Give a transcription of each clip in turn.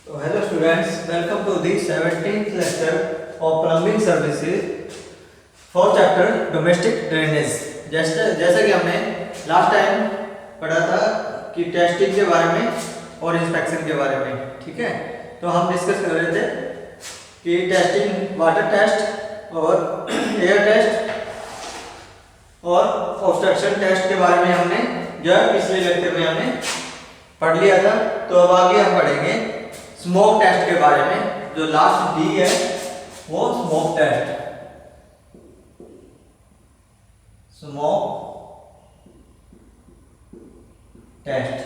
So hello students, welcome to the 17th lecture of plumbing services for chapter domestic drainage। जैसा कि हमने last time पढ़ा था कि टेस्टिंग के बारे में और इंस्पेक्शन के बारे में, ठीक है। तो हम डिस्कस कर रहे थे कि टेस्टिंग वाटर टेस्ट और एयर टेस्ट और ऑब्स्ट्रक्शन टेस्ट के बारे में हमने जो है पिछले लेक्चर में हमने पढ़ लिया था। तो अब आगे हम पढ़ेंगे स्मोक टेस्ट के बारे में। जो लास्ट डी है वो स्मोक टेस्ट, स्मोक टेस्ट,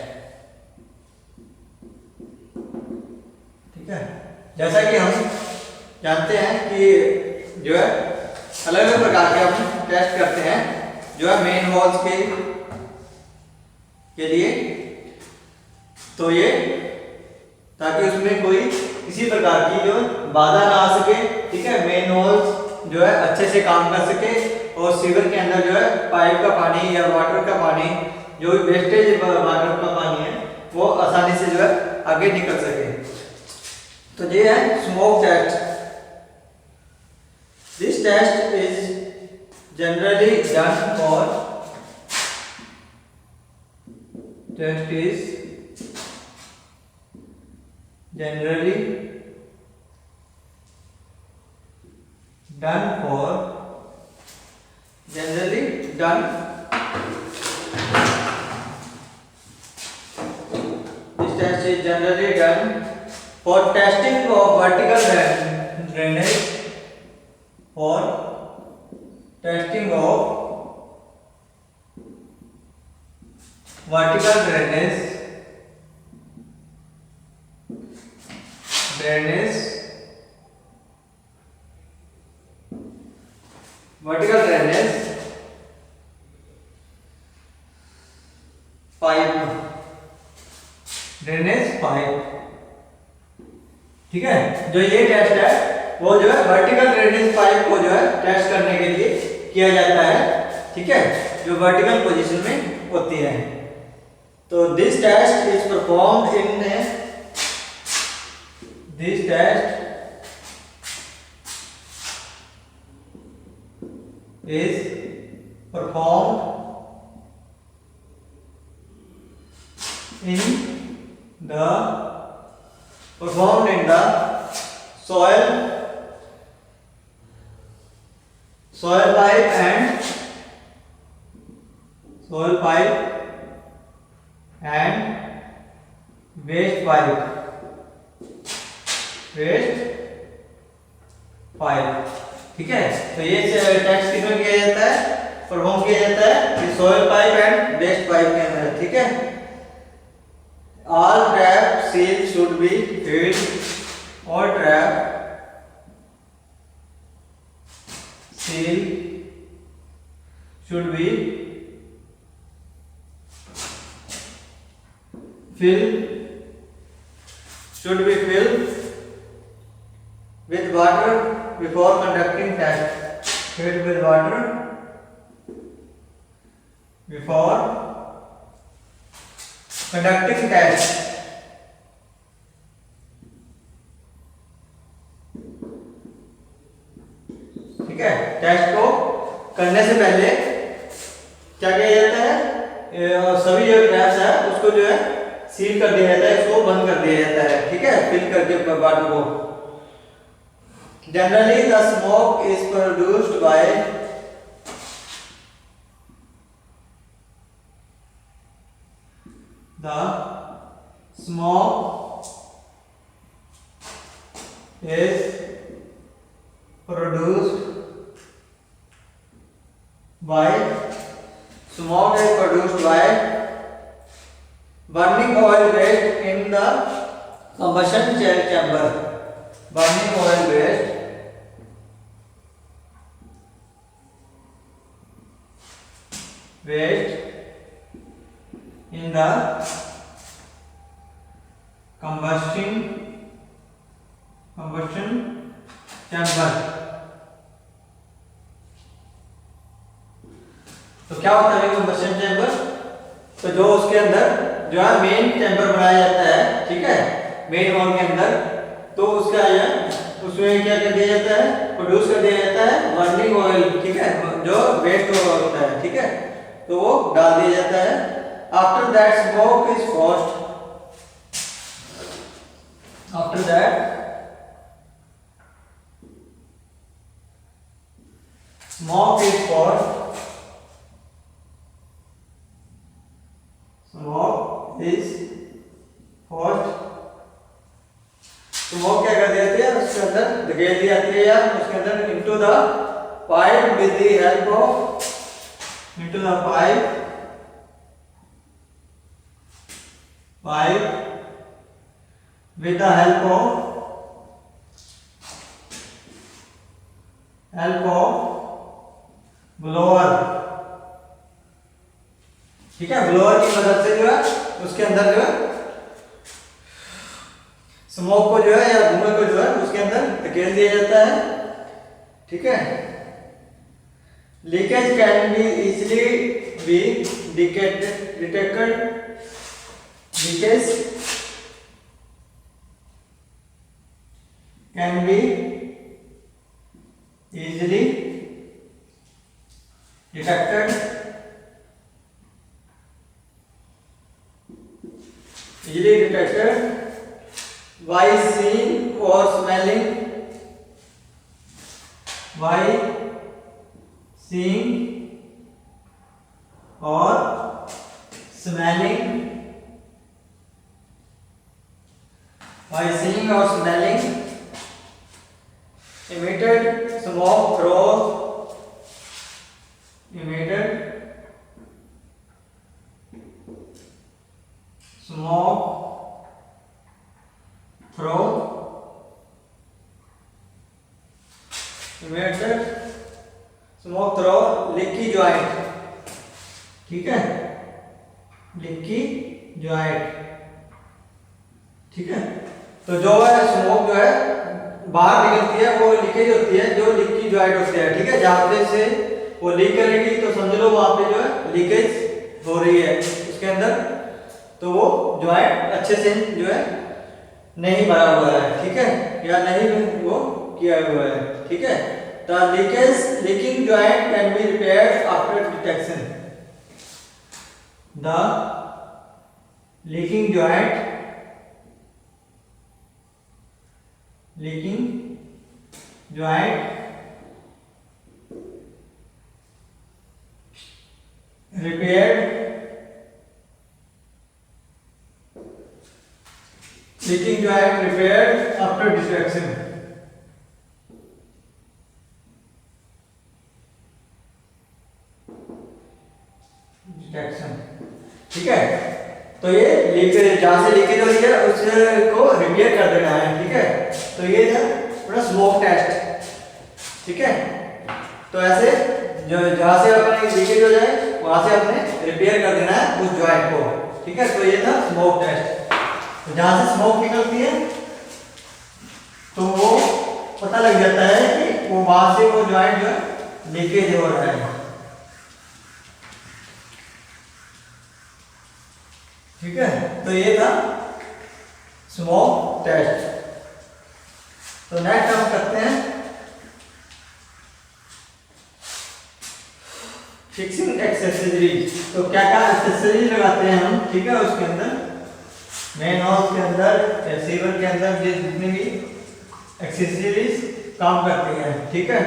ठीक है। जैसा कि हम जानते हैं कि जो है अलग अलग प्रकार के हम टेस्ट करते हैं जो है मेन वॉल्स के लिए। तो ये ताकि उसमें कोई किसी प्रकार की जो बाधा ना आ सके, ठीक है। मेन वॉल्स जो है अच्छे से काम कर सके और सीवर के अंदर जो है पाइप का पानी या वाटर का पानी, जो भी वेस्टेज वाटर का पानी है, वो आसानी से जो है आगे निकल सके। तो ये है smoke test. This test is generally done for test is generally done this test is generally done for testing of vertical drainage, for testing of vertical drainage drainage pipe, ठीक है। जो ये टेस्ट है वो जो है वर्टिकल ड्रेनेज पाइप को जो है टेस्ट करने के लिए किया जाता है, ठीक है, जो वर्टिकल पोजीशन में होती है। तो this test is performed in This test is performed in the soil pipe and waste pipe, ठीक है। तो ये टेस्ट किसमें किया जाता है, परफॉर्म किया जाता है soil pipe and waste pipe के अंदर, ठीक है। All trap seal should be filled, all trap seal should be filled with water before conducting test, filled with water before conducting test, ठीक है। टेस्ट को करने से पहले क्या किया जाता है, सभी जो ट्रैप्स है उसको जो है सील कर दिया जाता है, इसको बंद कर दिया जाता है, ठीक है, फिल करके वाटर को। Generally, the smoke is produced by burning oil waste in the combustion chamber. Burning oil waste in the combustion chamber। तो क्या होता है कंबशन चैम्बर? तो जो उसके अंदर जो है मेन चैम्बर बनाया जाता है, ठीक है, मेन हॉल के अंदर, तो उसका उसमें क्या कर दिया जाता है, प्रोड्यूस कर दिया जाता है बर्निंग ऑयल, ठीक है, जो वेस्ट होता है, ठीक है, तो वो डाल दिया जाता है। After that smoke is forced, after that smoke is forced, smoke is forced, smoke क्या कर देती है, उसके अंदर धकेल दी जाती है, या उसके अंदर into the pipe with the help of, into the pipe with the help of blower, ठीक है, ब्लोअर की मदद से जो है उसके अंदर जो है स्मोक को जो है या धुएं को जो है उसके अंदर धकेल दिया जाता है, ठीक है। Leakage can be easily be detected, leakage can be easily detected, by seeing or smelling, by seeing or smelling, by seeing or smelling emitted smoke through, emitted smoke through, emitted smoke through leaky joint, ठीक है, leaky joint, ठीक है। तो जो है smoke जो है बाहर निकलती है, वो लीकेज होती है, जो लीकी जॉइंट होती है, ठीक है, जहां पे से वो लीक करेगी तो समझ लो वहां पे जो है लीकेज हो रही है उसके अंदर, तो वो जॉइंट अच्छे से जो है नहीं भरा हुआ है, ठीक है, या नहीं वो किया हुआ है, ठीक है। The leaking joint can be repaired after detection, the leaking joint, leaking joint repaired, leaking joint repaired after detection, ठीक है। तो ये लीकेज जहां से लीकेज हो रही है उसको रिपेयर कर देना है, ठीक है। तो ये था थोड़ा स्मोक टेस्ट, ठीक है। तो ऐसे जो जहां से अपने लीकेज हो जाए वहां से आपने रिपेयर कर देना है उस जॉइंट को, ठीक है। तो ये था स्मोक टेस्ट। तो जहां से स्मोक निकलती है तो वो पता लग जाता है कि वो वहां से वो जॉइंट जो है लीकेज हो रहा है, ठीक है। तो ये था स्मोक टेस्ट। तो नेक्स्ट हम करते हैं फिक्सिंग एक्सेसरीज। तो क्या क्या एक्सेसरीज लगाते हैं हम, ठीक है, उसके अंदर मेन हाउस के अंदर रिसीवर के अंदर जितने भी एक्सेसरीज काम करती हैं, ठीक है।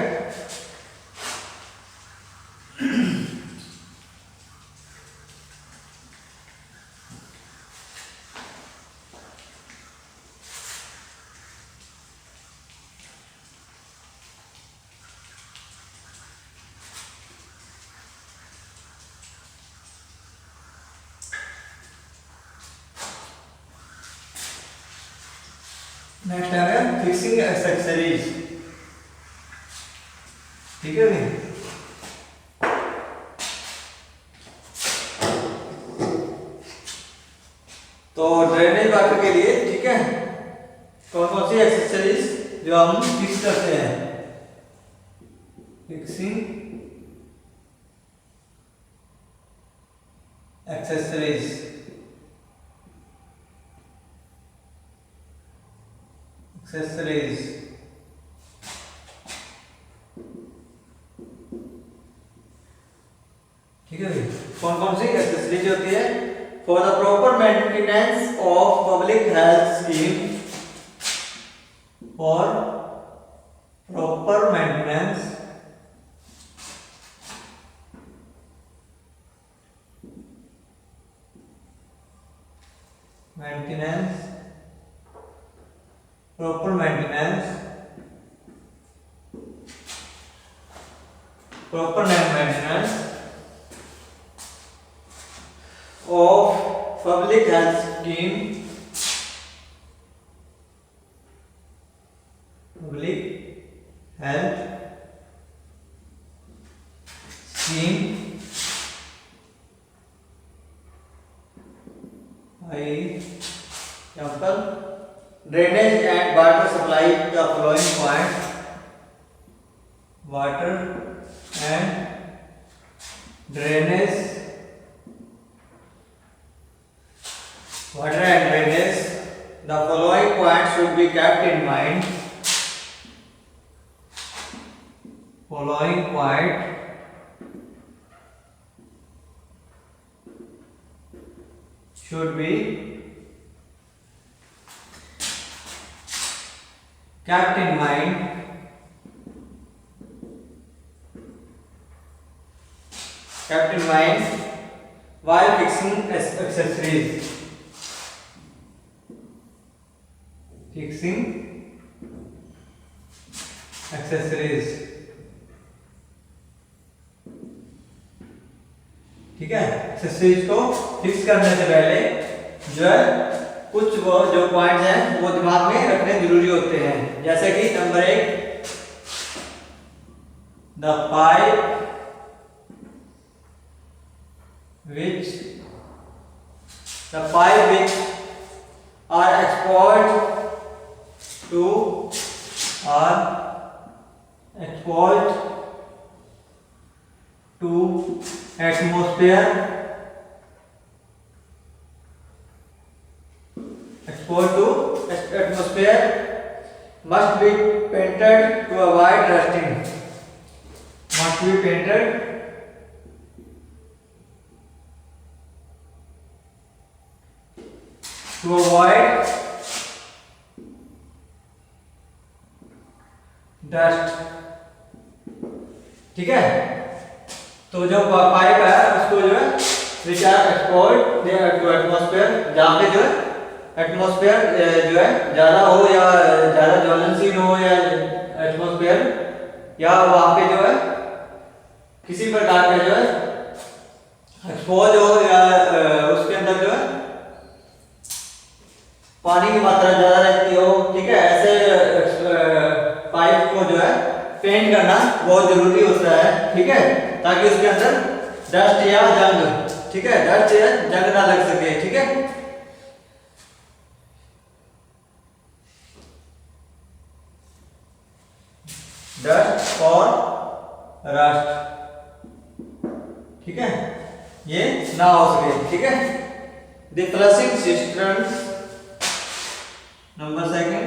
नेक्स्ट आ गया फिक्सिंग एक्सेसरीज, ठीक है भाई। तो ड्रेनेज वाटर के लिए, ठीक है, कौन कौन सी एक्सेसरीज जो हम फिक्स करते हैं, फिक्सिंग एक्सेसरीज। एक्सेसरीज। ठीक है भाई, कौन कौन सी एक्सेसरीज होती है? For the proper maintenance of public health scheme, for proper maintenance proper maintenance of public health scheme, example drainage and water supply, the following points: water and drainage, the following points should be kept in mind. Following point should be kept in mind while fixing accessories. ठीक है, accessories को fix करने से पहले जो है कुछ वो जो पॉइंट्स हैं वो दिमाग में रखने जरूरी होते हैं। जैसे कि number 1, the pipe which are exposed to atmosphere must be painted to avoid rusting. To avoid dust। ठीक है, तो जो पाइप है उसको जो है which are export to atmosphere, जहाँ पे जो है एटमॉस्फेयर जो है ज्यादा हो या ज्यादा ज्वलनशील हो या एटमॉस्फेयर या वहाँ पे जो है किसी प्रकार का जो है एक्सपोज हो या उसके अंदर जो है पानी की मात्रा ज्यादा रहती हो। ठीक है, ऐसे पाइप को जो है पेंट करना बहुत जरूरी होता है। ठीक है, ताकि उसके अंदर डस्ट या जंग, ठीक है, डस्ट या जंग ना लग सके। ठीक है, डस्ट और रस्ट, ठीक है, ये ना हो सके। ठीक है, the flushing systems, number 2,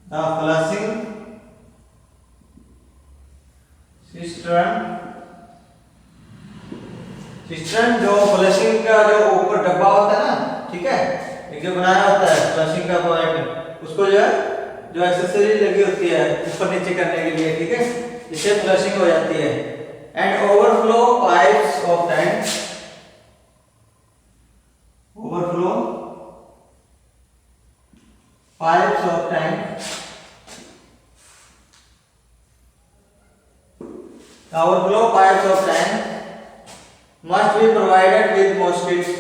the flushing system जो फ्लशिंग का जो ऊपर डब्बा होता है ना, ठीक है, एक जो बनाया होता है फ्लशिंग का पॉइंट, उसको जो है जो एक्सेसरी लगी होती है ऊपर नीचे करने के लिए। ठीक है, इससे फ्लशिंग हो जाती है। And overflow pipes of tank, overflow pipes of tank, overflow pipes of tank must be provided with mosquito,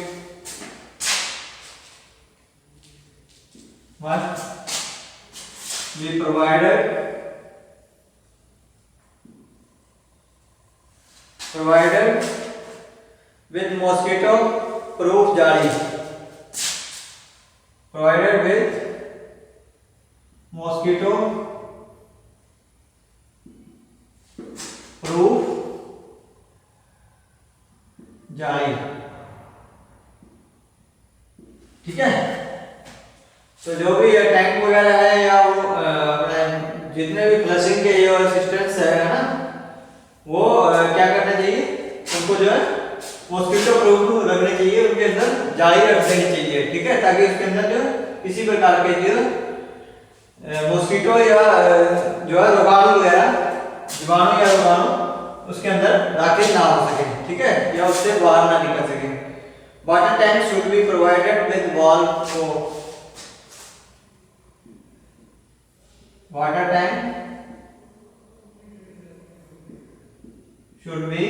with mosquito proof जाली, provided with mosquito proof जाली। ठीक है, तो जो भी ये टैंक वगैरह है या वो अपने जितने भी फ्लशिंग के ये असिस्टेंट्स है ना, वो क्या करना चाहिए, उनको जो है मॉस्किटो प्रूफ रखने चाहिए, उनके अंदर जाली रख देनी चाहिए, ठीक है, ताकि उसके अंदर जो किसी प्रकार के जो मॉस्किटो या जो है रोगाणु वगैरह, जीवाणु या रोगाणु उसके अंदर दाखिल ना हो सके, ठीक है, या उससे बाहर ना निकल सके। Water tank should be provided with valve को water tank should be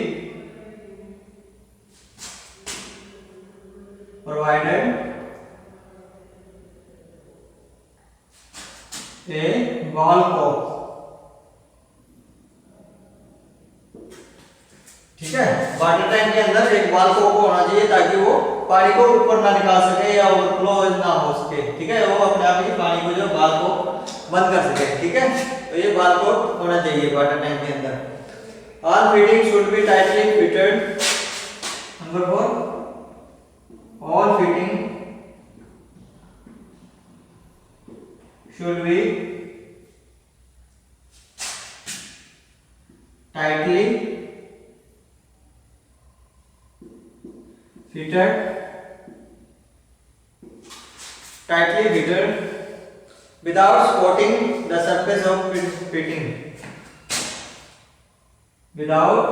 provided a wall cock, ठीक है। वाटर टैंक के अंदर एक वॉल कोक होना चाहिए ताकि वो पानी को ऊपर ना निकाल सके या ओवरफ्लो ना हो सके, ठीक है, वो अपने आप ही पानी को जो वॉल को बंद कर सके, ठीक है। तो ये वॉल कोक होना चाहिए वाटर टैंक के अंदर। All fitting should be tightly fitted. Number 4, all fitting should be tightly fitted without spotting the surface of fitting, without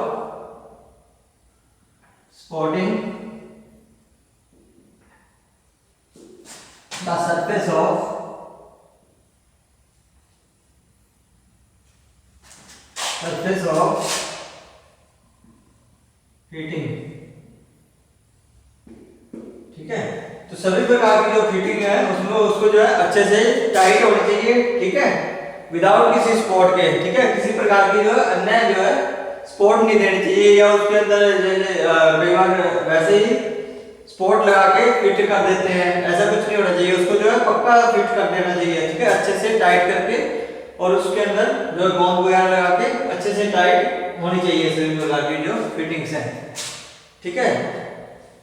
spotting the surface of fitting, ठीक है। तो सभी प्रकार की जो फिटिंग है उसमें उसको जो है अच्छे से टाइट होनी चाहिए, ठीक है, विदाउट किसी स्पॉट के, ठीक है, किसी प्रकार की जो है अन्य जो है स्पॉट नहीं देनी चाहिए, या उसके अंदर कई बार वैसे ही स्पॉट लगा के फिट कर देते हैं, ऐसा कुछ नहीं होना चाहिए, उसको जो है पक्का फिट कर देना चाहिए, ठीक है, अच्छे से टाइट करके, और उसके अंदर जो गोंद वगैरह लगा के अच्छे से टाइट होनी चाहिए सभी प्रकार की जो फिटिंग्स हैं, ठीक है।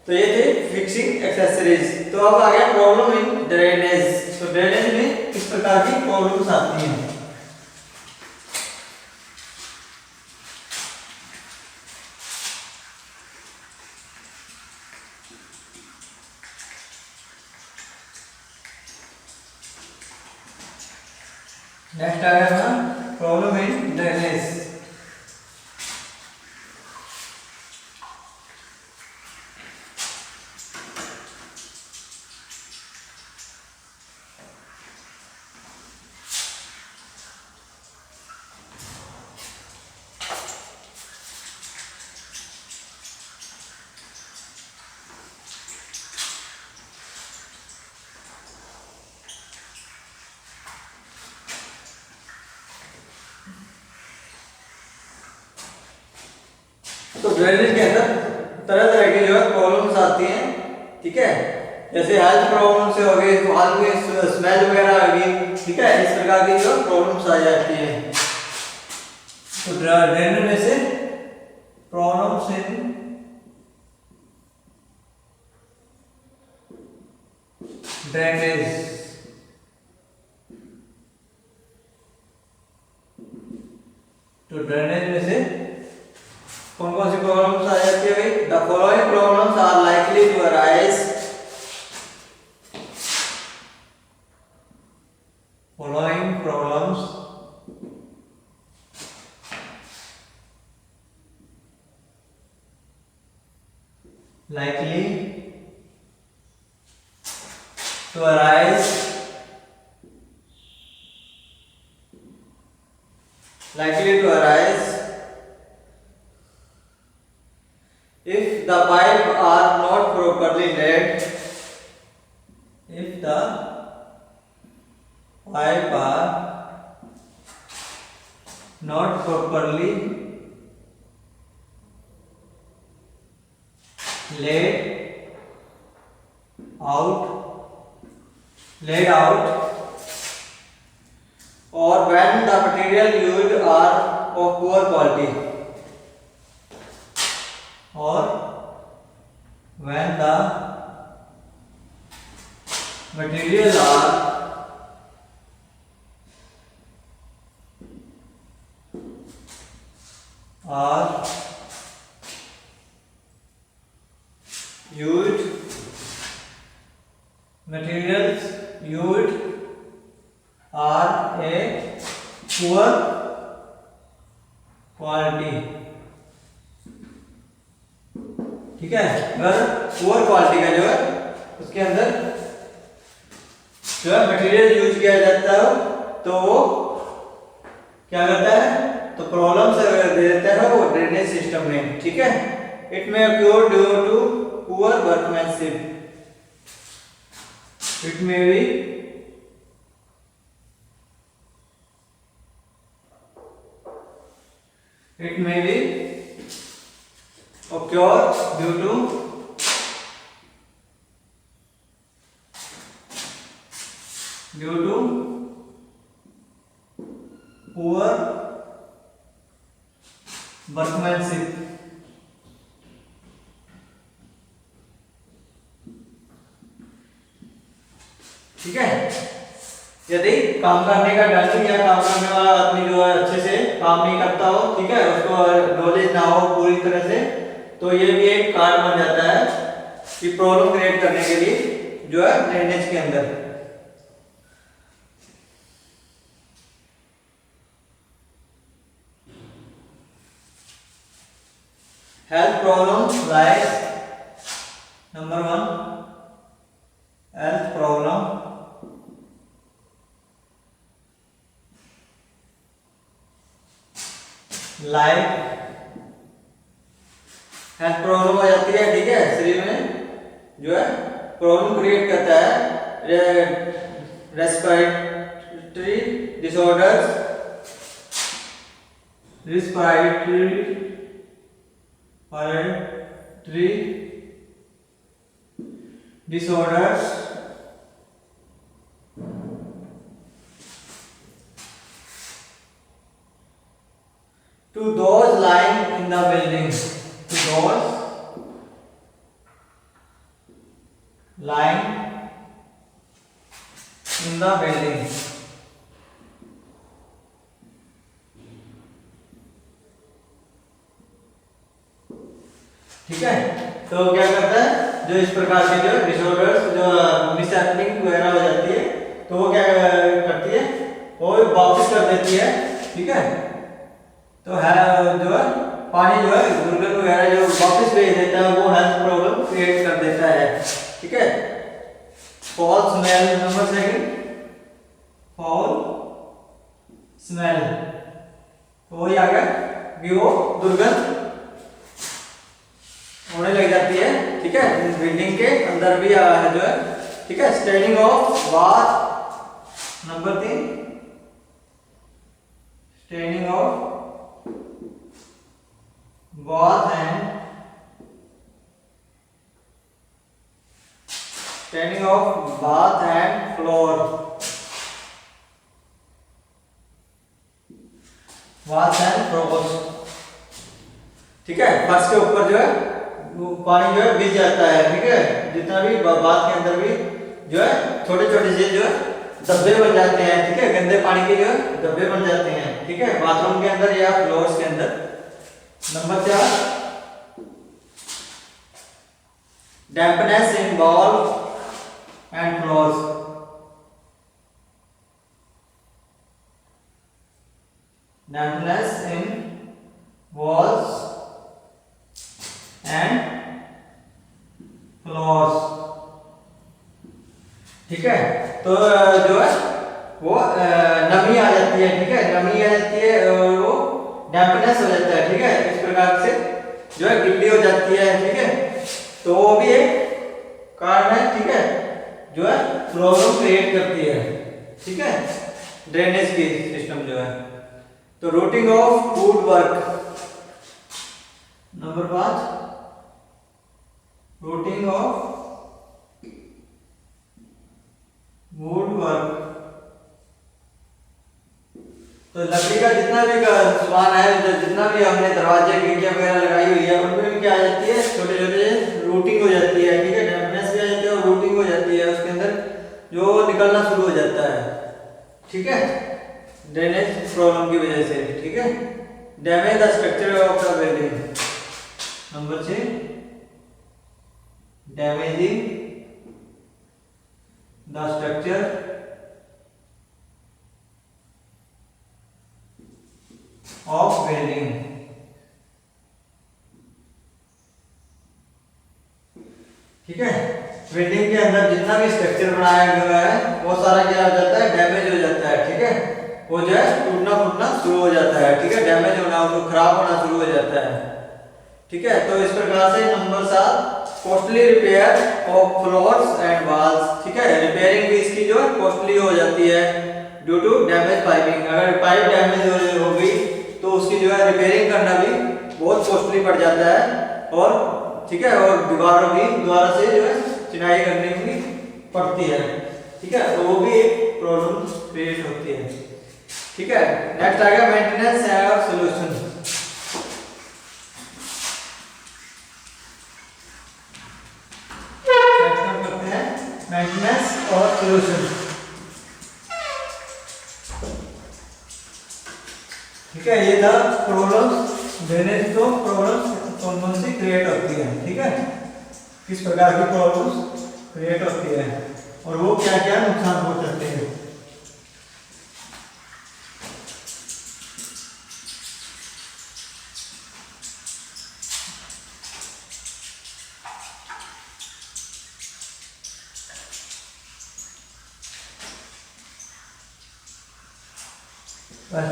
तो ये थे फिक्सिंग एक्सेसरीज। तो अब आ गया प्रॉब्लम इन ड्रेनेज। तो ड्रेनेज में किस प्रकार की प्रॉब्लम्स आती हैं। नेक्स्ट आ गया ना प्रॉब्लम इन ड्रेनेज। तो ड्रेनेज के अंदर तरह तरह की जो है प्रॉब्लम्स आती हैं, ठीक है, जैसे हेल्थ प्रॉब्लम से हो गई, तो हाल में स्मेल वगैरह आ गई, ठीक है, इस प्रकार की जो प्रॉब्लम्स आ जाती है। तो ड्रेनेज में से प्रॉब्लम्स इन ड्रेनेज, तो ड्रेनेज में से कौन कौन सी प्रॉब्लम्स आ जाती है भाई। The following problems are likely to arise, following problems likely to arise, if the pipe are not properly laid, if the pipe are not properly laid out, or when the material used are of poor quality, or when the material are are used materials used are a poor quality। ठीक है, अगर poor quality का जो है उसके अंदर जो है मटेरियल यूज किया जाता है तो वो क्या करता है, तो प्रॉब्लम से दे देता है वो ड्रेनेज सिस्टम में। ठीक है, it may occur due to poor workmanship, it may be occur due to poor workmanship। ठीक है, यदि काम करने का ढंग या काम करने वाला आदमी जो है अच्छे से काम नहीं करता हो, ठीक है, उसको नॉलेज ना हो पूरी तरह से, तो ये भी एक कारण बन जाता है कि प्रॉब्लम क्रिएट करने के लिए जो है ड्रेनेज के अंदर। Health problem like number 1, health problem like, health problem हो जाती है, ठीक है, शरीर में जो है प्रॉब्लम क्रिएट करता है, respiratory disorders, disorders, to those lying in the building, to those lying in the building। ठीक है, तो क्या करता है, जो इस प्रकार के जो डिसऑर्डर्स जो मिसहैपनिंग वगैरह हो जाती है तो वो क्या करती है, वो वापस कर देती है। ठीक है, तो है जो है पानी जो है दुर्गंध वगैरह जो वापस भेज देता है वो हेल्थ प्रॉब्लम क्रिएट कर देता है। ठीक है, fall smell number 2, fall smell, तो वही आ गया कि वो दुर्गंध होने लग जाती है। ठीक है, बिल्डिंग के अंदर भी जो है। ठीक है, staining of bath number 3, staining of bath and staining of bath and floor, bath and floors। ठीक है, फर्श के ऊपर जो है वो पानी जो है गिर जाता है। ठीक है, जितना भी बाथ के अंदर भी जो है छोटे छोटे से जो है धब्बे बन जाते हैं। ठीक है, गंदे पानी के जो है धब्बे बन जाते हैं। ठीक है, बाथरूम के अंदर या फ्लोर्स के अंदर। Number 4, dampness in walls and floors, dampness in walls and floors। ठीक है, तो जो है वो नमी आ जाती है। ठीक है, नमी आ जाती है और वो डैम्पनेस हो जाता है। ठीक है, इस प्रकार से जो है गिल्ली हो जाती है। ठीक है, तो वो भी एक कारण है। ठीक है, जो है प्रॉब्लम क्रिएट करती है। ठीक है, ड्रेनेज की सिस्टम जो है। तो routing of would work number 5, routing of would work, तो लकड़ी का जितना भी सामान है, जितना भी हमने दरवाजे खिड़कियां वगैरह लगाई हुई है उनमें भी क्या आ जाती है, छोटे छोटे रूटिंग हो जाती है। ठीक है, डैम्पनेस भी आ जाती है और रूटिंग हो जाती है, उसके अंदर जो निकलना शुरू हो जाता है। ठीक है, ड्रेनेज प्रॉब्लम की वजह से। ठीक है, damage the structure of the building. Number 6, damaging the structure of building. ठीक है, बिल्डिंग के अंदर जितना भी स्ट्रक्चर बनाया गया है वो सारा क्या हो जाता है, डैमेज हो जाता है। ठीक है, वो जो है टूटना फूटना शुरू हो जाता है। ठीक है, डैमेज होना, वो खराब होना शुरू हो जाता है। ठीक है, तो इस प्रकार से number 7, costly repair of floors and walls. ठीक है, रिपेयरिंग भी इसकी जो है कॉस्टली हो जाती है ड्यू टू डैमेज पाइपिंग। अगर पाइप डैमेज हो गई तो उसकी जो है रिपेयरिंग करना भी बहुत कॉस्टली पड़ जाता है। और ठीक है, और दीवारों की द्वारा से जो है चिनाई करनी भी पड़ती है। ठीक है, तो वो भी एक प्रॉब्लम क्रिएट होती है। ठीक है, नेक्स्ट आ गया मेंटेनेंस और सॉल्यूशन। नेक्स्ट हम करते हैं मेंटेनेंस और सॉल्यूशन। ठीक है, ये था प्रॉब्लम्स, ड्रेनेज तो प्रॉब्लम्स कौन सी क्रिएट होती है। ठीक है, किस प्रकार की प्रॉब्लम्स क्रिएट होती है और वो क्या क्या नुकसान हो सकते हैं।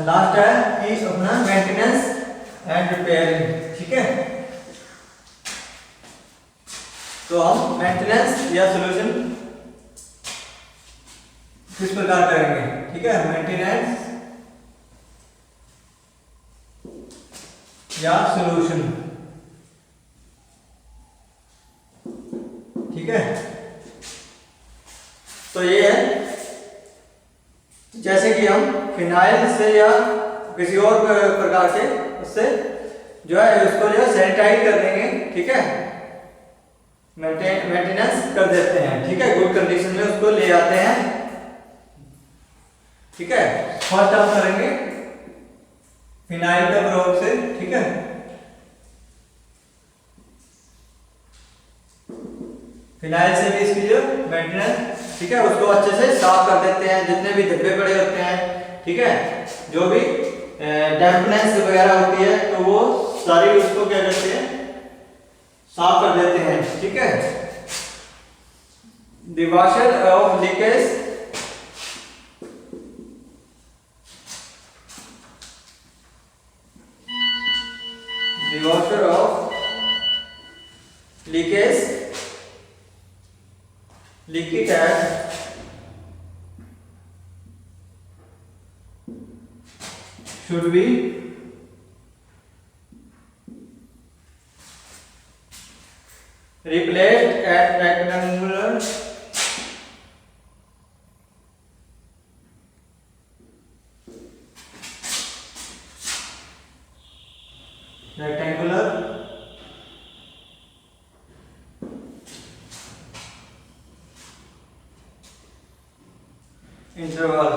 लास्ट है कि अपना मेंटेनेंस एंड रिपेयरिंग। ठीक है, तो हम मेंटेनेंस या सॉल्यूशन किस प्रकार करेंगे। ठीक है, मेंटेनेंस या सॉल्यूशन। ठीक है, तो ये है जैसे कि हम फिनाइल से या किसी और प्रकार के उससे जो है उसको जो है सैनिटाइज कर देंगे। ठीक है, मेंटेनेंस कर देते हैं। ठीक है, गुड कंडीशन में उसको ले आते हैं। ठीक है, फर्स्ट हम करेंगे फिनाइल का प्रयोग से। ठीक है, फिनाइल से भी इसकी जो मेंटेनेंस, ठीक है, उसको अच्छे से साफ कर देते हैं, जितने भी धब्बे पड़े होते हैं। ठीक है, जो भी डैम्पनेस वगैरह होती है तो वो सारी उसको क्या करते हैं, साफ कर देते हैं। ठीक है, the washer of leakage the washer of leakage liquid at should be replaced at rectangular interval.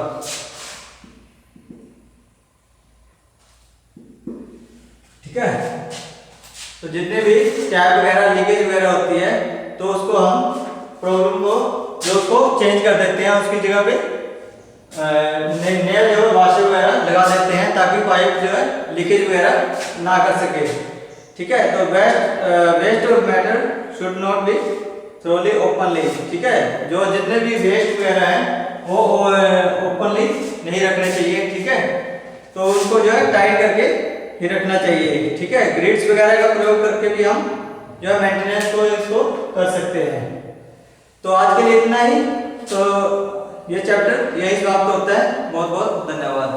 ठीक है, तो जितने भी टैप वगैरह लीकेज वगैरह होती है तो उसको हम प्रॉब्लम को जो उसको चेंज कर देते हैं, उसकी जगह पे नया जो वाशर वगैरह लगा देते हैं ताकि पाइप जो है लीकेज वगैरह ना कर सके। ठीक है, तो waste of matter should not be thrown openly. ठीक है, जो जितने भी वेस्ट वगैरह हैं वो ओपनली नहीं रखने चाहिए। ठीक है, तो उनको जो है टाइट करके ही रखना चाहिए। ठीक है, ग्रिड्स वगैरह का प्रयोग करके भी हम जो है मेंटेनेंस को इसको कर सकते हैं। तो आज के लिए इतना ही। तो ये चैप्टर यही समाप्त होता है। बहुत बहुत धन्यवाद।